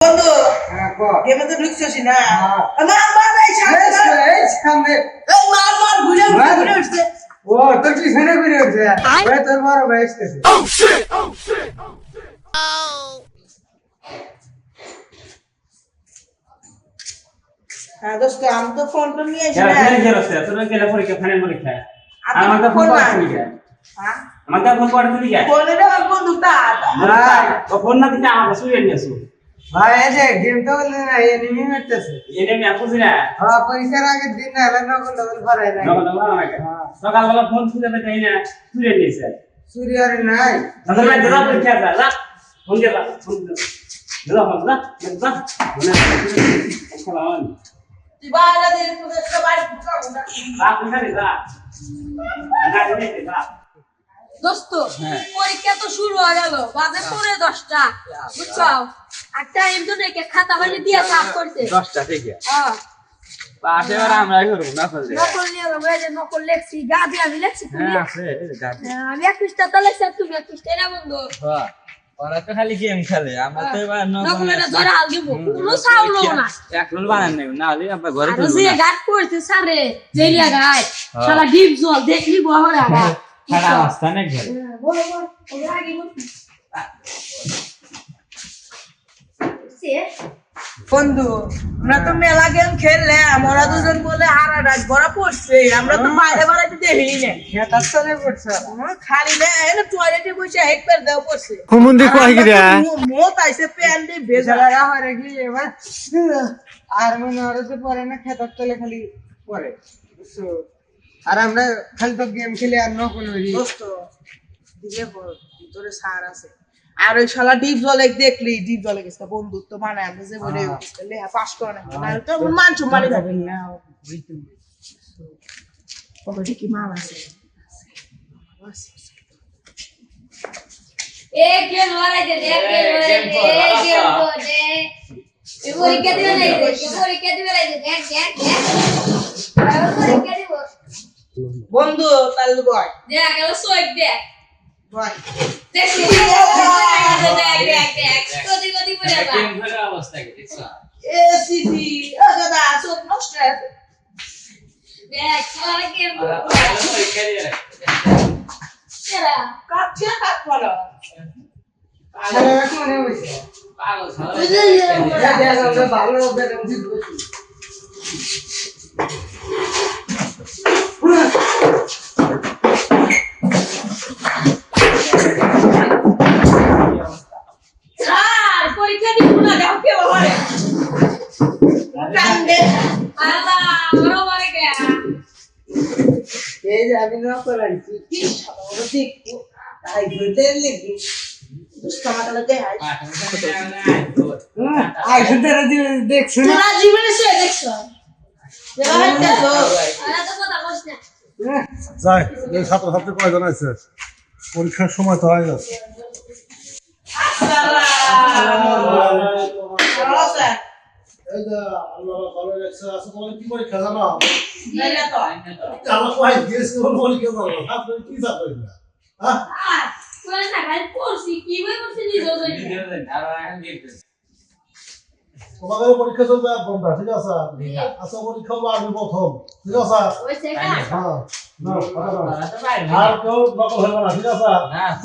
বন্ধু গেমে তো ঢুকছিস না মার এই সামনে এই মার ঘুরে উঠছে ও তোর পিছনে ঘুরে উঠছে ওই তোর বড় ভাই আসতেছে হ্যাঁ দোস্ত আমি তো ফোন তো নিয়ে এসে তোর কেলা পরীক্ষা ফাইনাল পরীক্ষা আমার তো ফোন পাচ্ছি না হ্যাঁ আমার তো ফোন পাচ্ছি না ফোনে আমার বন্ধুটা ও ফোন না দিতে আমার শুয়ে নিয়েছো ভাই এই যে গেম তো বললে না এনিমি মারতেছে এনে আমি বুঝি না হ্যাঁ পরীক্ষার আগের দিন না হলে নকল ডবল ভরাই না সকালবেলা ফোন খুঁজে পেতে না শুয়ে নিয়েছে চুরি আর নাই তাহলে ভাই দাদা পরীক্ষা আছে যা ফোন দে ফোন দে দাদা ফোন দা দাদা ফোন তুই বাইরে দে তোদের সবাই ঢুকাবো না রাত কোথায় যা না দিতে যা দোস্ত পরীক্ষা তো শুরু হয়ে গেল বাজে 10:30 বুঝছো আর টাইম তো নেই খাতা বানি দিয়ে সাফ করতে 10টা থেকে হ্যাঁ পাশে আর আমরা করব না ফলে নকল নিয়ে ওই যে নকল লেখছি গাদি আমি লেখছি তুমি হ্যাঁ আছে গাড়ি আমি এক পৃষ্ঠা তো লেখছি তুমি এক পৃষ্ঠা না বন্ধু হ্যাঁ ওরা তো খালি গেম খেলে আমরা তো এবার নকলের ধরে হাল দিব কোনো সাউন্ড না এক রোল বানান নাই না হলে আমরা ঘরে আর তুলব যে না গাট করতে সারে জেলিয়া গায় শালা ডিপ জল দেখলি বহরা খারাপ অবস্থা নেই ঘরে বলো বলো ওরা আগে বল সে বন্ধু আমরা তো মেলা গেম খেললে আমরা দুজন বলে হারা রাত ভরা পড়ছে আমরা তো বাইরে বাড়াইতে দেখিনি না খেতার চলে পড়ছে খালি না এনে টয়লেটে বসে হেড করে দেওয়া পড়ছে হুমুন্দি কই গিরা মোত আইছে প্যান দিয়ে ভেজা বেচারা হরে কি এবার আর মনে হরে তো পরে না খেতার চলে খালি পরে বুঝছো আর আমরা খালি তো গেম খেলি আর নকল হই দোস্ত দিলে ভিতরে সার আছে আর ওই শালা ডিপ জলে দেখলি ডিপ জলে গেছে বন্ধুত্ব মানে আমরা যে বলে লেহা পাস করে না না তো মান সম্মানি যাবে না পকেটে কি মাল আছে এ গেম লড়াই দে গেম তো দে এ পরীক্ষা দিবে না পরীক্ষা দিবে না দেখ পরীক্ষা দিব বন্ধু তাহলে বয় দেখ এলো সোয়েট দেখ বয় দেখ কদি কদি পড়ে বা গেম খেলার অবস্থা কি দেখছো এ সিটি দাদা সব নষ্ট আছে দেখ খেলা গেম পরীক্ষা দিয়ে কেরা কাছে কাট বলো আরে মনে হইছে পাগল আমরা ভালো বেরম দিছি স্যার পরীক্ষা দিব না যাও কে বাবারে কান্দে আল্লাহ বড় মারে কে এই যে আমি নকল আইছি কি সাদা দেখো তাই ধরতে লাগি দুষ্টামাটা দে হাই আই সুন্দর দেখছ না তোরা জীবনে সে দেখছো দেবা হাঁটছো আরে তো কথা কইছ না যাই এই ছাত্রছাত্রী কয়জন আছে পরীক্ষার সময় তো হয়ে গেছে এই যে আল্লাহ ভালো লেখছে আছে তোমার কি পরীক্ষা জানো আল্লাহ কয় দিয়েছে বলে কি জানো আপনি কি জানেন না হ্যাঁ কোন না গাল পড়ছি কি বই পড়ছি নিজে জানি তোমাদের পরীক্ষা চলবে 1 ঘন্টা ঠিক আছে আচ্ছা পরীক্ষা হলো আমি প্রথম ঠিক আছে ওই সেটা হ্যাঁ আর কেউ নকল হবে না ঠিক আছে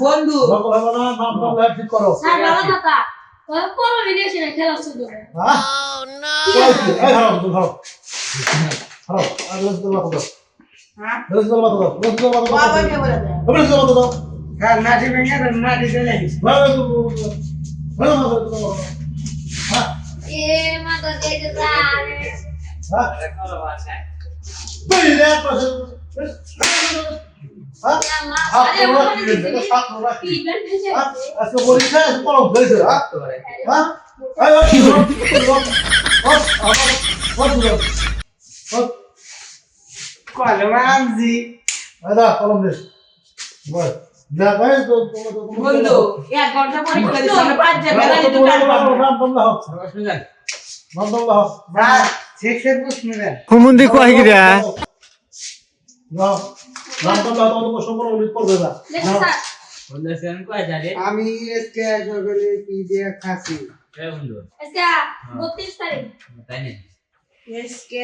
বন্ধু নকল হবে না নাম নাম ঠিক করো স্যার বাবা দাদা কোন ভিডিও ছিল খেলা শুরু হ্যাঁ এই হারাম তো হারাম হারাম আর লস দাও দাও হ্যাঁ লস দাও দাও লস দাও দাও বাবা কে বলে দে লস দাও দাও কাল নাটি ভেঙে নাটি দিলে হ্যাঁ এ মাতা দে দে স্যার হ্যাঁ তুই রে পাশে হ্যাঁ আরে ওখানে ছাত্ররা কি ব্যান্ড আছে আজকে পরীক্ষা আছে পড়ো হয়েছে হ্যাঁ হ্যাঁ এই কি কলম আনছি আদা কলম দে বল যা ভাই তো বন্ধু 1 ঘন্টা পরীক্ষা দিছ না 5 যাবে না তো নাম তোমরা হোক নাম তোমরা হোক স্যার শেষের প্রশ্ন দেন হুমুন্দি কই গিরা নাম নাম তোমরা তো প্রশ্ন করো উল্লেখ করবে না দেখো স্যার বলেছেন কয় জারে আমি আজকে সকালে কি দিয়ে খাসি এ বন্ধু আজকে 32 তারিখ তাই না এসকে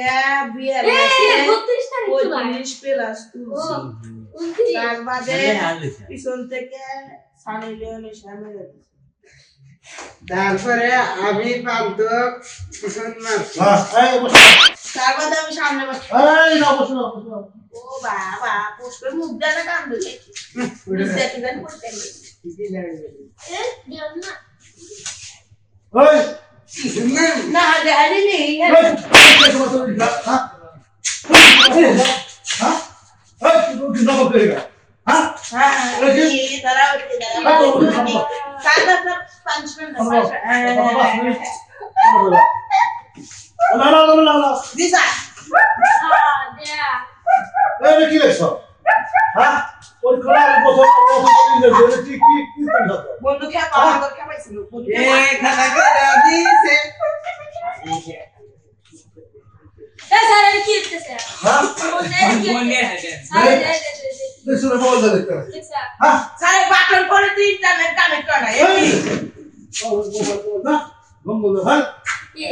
বিয়ার এ আছে 32 তারিখ তো ভাই 35 প্লাস ও 2 29 তার বাদে হাল দিছে পিছন থেকে সানি লিওনের সামনে যাচ্ছে তারপরে আমি পান্ত পিছন মারছি এই বসো তার বাদে আমি সামনে বসে এই না বসো না বসো না। ও বাবা পোস্টের মুখ দেনা কান দিলে দেখি দেন করতে এ দিও না এই না দেখালি নেই এই বসো না হ্যাঁ হ্যাঁ এই তুই না বলতে গা হ্যাঁ হ্যাঁ দাঁড়াও দাঁড়াও সাদা পাঞ্চমেন্ট না না না না না দিশা দেয়া এই কি লেখছ হ্যাঁ ওই কোলা বসো কি করছ বন্ধু খেপা পাইছিল এ খাতা করে দিছে এ স্যার এই কি হচ্ছে হ্যাঁ বন্ধে আছে আরে দেখছ না বল দেখতে দেখছা হ্যাঁ সারে বাটন করে তুই ইন্টারনেট কানেক্ট করা না এই না গম্বো হ্যাঁ এ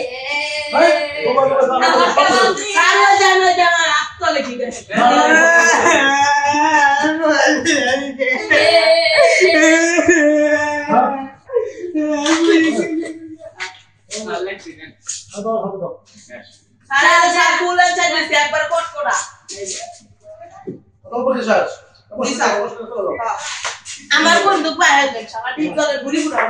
সারে জানা জানা আত্তলে কি দেখ সারে সার কুলে চাই দিছে একবার কট করা আমার বন্ধু পায় দেখ সারা ঠিক করে ঘুরি ঘুরা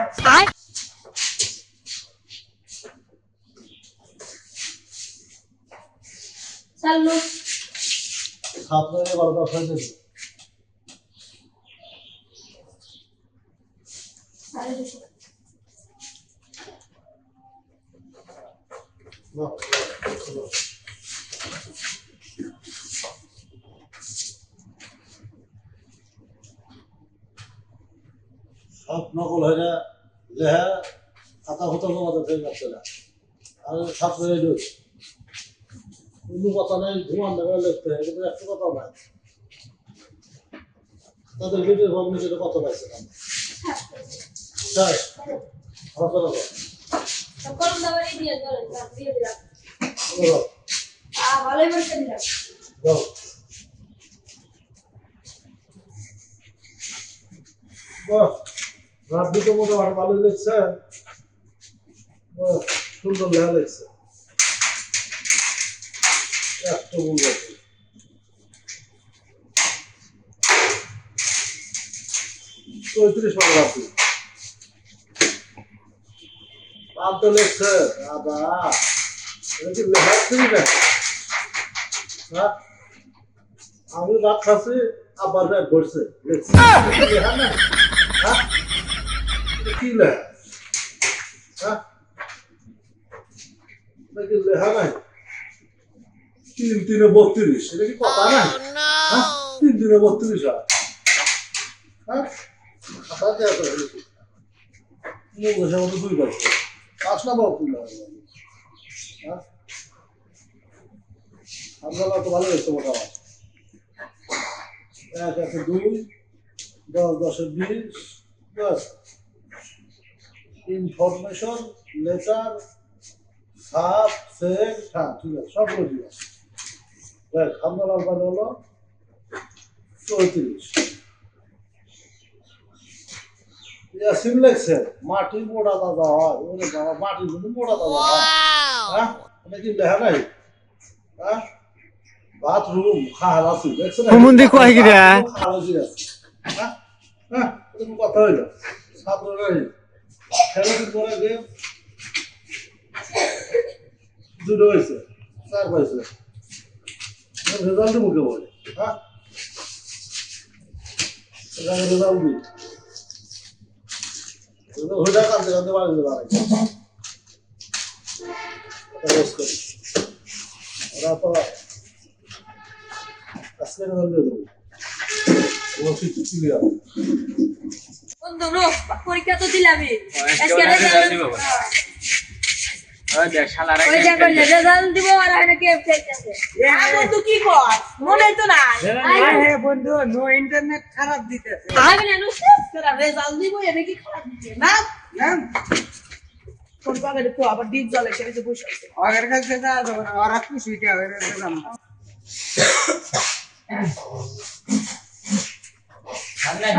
চালু আরে দেখো সব নকল হয়ে যায় লেহা খাতা হতো জমাতে হয়ে যাচ্ছে না আর ছাত্র কোনো কথা নেই ধোঁয়ার নেবে লিখতে হয় কিন্তু একটা কথা নাই তাদের ভিডিও ভাবনি সেটা কথা পাইছে না তাই আমার কথা বল। সকল দাবারে দিয়ে ধরে দিয়ে দিলাম বলো, ভালোই বলতে দিলাম বলো। বাহ, রাব্বি তো মোটামুটি ভালো লিখছে বাহ, সুন্দর লেখা লিখছে একটা ভুল গেছে 34 পাতা রাব্বি পান্ত লিখছে বাবা এটা কি লেখা ছিল না হ্যাঁ আমি ভাত খাচ্ছি আবার ব্যাগ ঘুরছে লিখছে লেখা না হ্যাঁ এটা কি লেখা হ্যাঁ এটা কি লেখা নাই 3 3 32 এটা কি কথা নাই হ্যাঁ 3 3 32 হয় হ্যাঁ কথা দেওয়া তো হয়েছে মুখ বসে মতো 2 পাচ্ছে 5 না বাবু তুই হ্যাঁ আপনারা তো ভালো হয়েছে মোটামুটি 1 1 2 10 10 20 10 ইনফরমেশন লেটার সাব সেট হ্যাঁ ঠিক আছে সবগুলো ঠিক আছে দেখ আপনার আলবান হলো 34 ইয়াসিন লেখছে মাটি মোড়া দাদা হয় ওরে বাবা মাটি কিন্তু মোড়া দাদা হয় হ্যাঁ এটা কি লেখা নাই হ্যাঁ বাথরুম খাহার আছে দেখছো না হুমুন্দি কয় কি রে? খাহার আছে হ্যাঁ হ্যাঁ এরকম কথা হইলো ছাত্ররা খেলা দিন পরে গেম দুটো হয়েছে 4 পাইছে রেজাল্ট মুখে বলে হ্যাঁ রেজাল্ট দিই ওটা কাঁদতে কাঁদতে বাড়ি দিতে পারে রোজ করি ওরা তো আজকে রেজাল্ট দিয়ে দেবো ও কিছু ক্লিয়ার বন্ধু নো পরীক্ষা তো দিলামই আজকে রেজাল্ট দিব ওই দেখ শালারা ওই যে বললে রেজাল্ট দিব আর এখানে গেম খেলতেছে আর বন্ধু কি কর মনে তো না হে বন্ধু নো ইন্টারনেট খারাপ দিতেছে আমি না নুসে তোরা রেজাল্ট দিব এনে কি খারাপ দিচ্ছে না না কোন পাগলে তো আবার ডিপ জলে খেলে যে বসে আছে আগের কাছে যা যাবো না আর আপনি সুইটে আগের কাছে যাম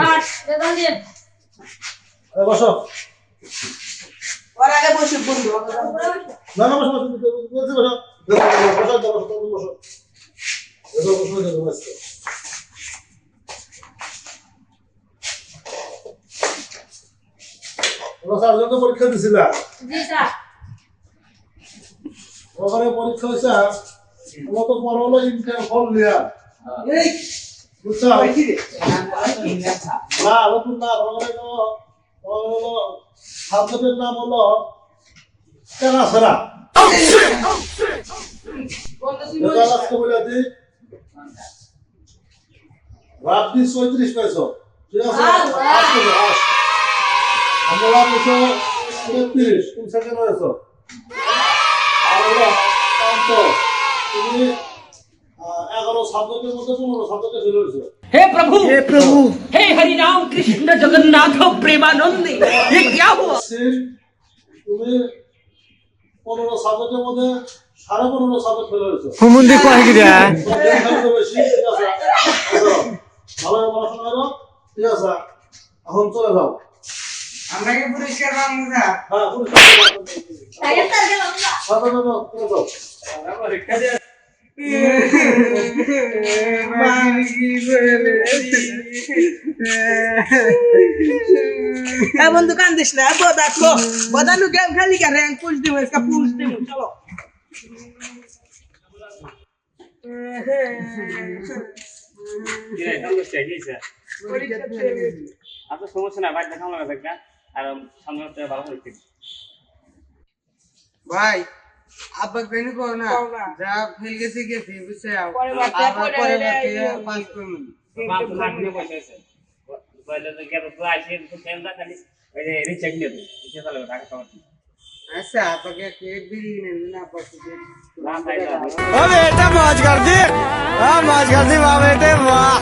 আর বেদন দিয়ে এই বসো ওর আগে বসে বন্ধু না না বসো বসো বসো বসো পরীক্ষা দিছিলা জি স্যার ওখানে পরীক্ষা হয়েছে তোমার তো পড়া হলো ইন্টার ফল লিয়া এই বুঝছো কি রে না নতুন না ওখানে হলো সাবজেক্টের নাম হলো কেনাসেরা বন্ধু আজকে বলে দিই রাত্রি 34 পেয়েছো ঠিক আছে আজকে আমরা লাভ হয়েছো 33 তুমি সেকেন্ড হয়েছো আর হলো অঙ্ক তুমি 11 সাবজেক্টের মধ্যে 15 সাবজেক্টে ফেল হয়েছো हे प्रभु हे हरि राम कृष्ण जगन्नाथ प्रेमानंद ये क्या हुआ তুমি 15 সাবজেক্টের মধ্যে 15.5 সাবজেক্ট ফেল হয়েছো হুমুন্দি কয় কি রে বেশি ঠিক আছে ভালো পড়াশোনা করো ঠিক আছে এখন চলে যাও আমরা কি পুরস্কার পাবো না হ্যাঁ পুরস্কার তাকে স্যার গেলাম না চলে যাও বন্ধু কান্দিস না বদানু গেম খালি কে র‍্যাঙ্ক পুশ দিমু इसका পুশ দিমু চলো কি রে সমস্যা কি স্যার আপনার সমস্যা না বাইরে দেখানো লাগবে না আর সামনে হচ্ছে ভালো হচ্ছে ভাই আব্বা কেন কো না কও না। যা ফেল গেছে গেছে বুঝছে পরে বাচ্চা আবার পরে পরে রে, পাস করব বাপ খাটনে বসে আছে বলে তো গেল তো আসে তো ফেল দা খালি ওই যে রিচেক নিয়ে তো এটা চলে টাকা পাওয়া আচ্ছা আব্বাকে কেক বিলি না আব্বাকে না তাই না ও বেটা মौज कर दी हां मौज कर दी वाह बेटे वाह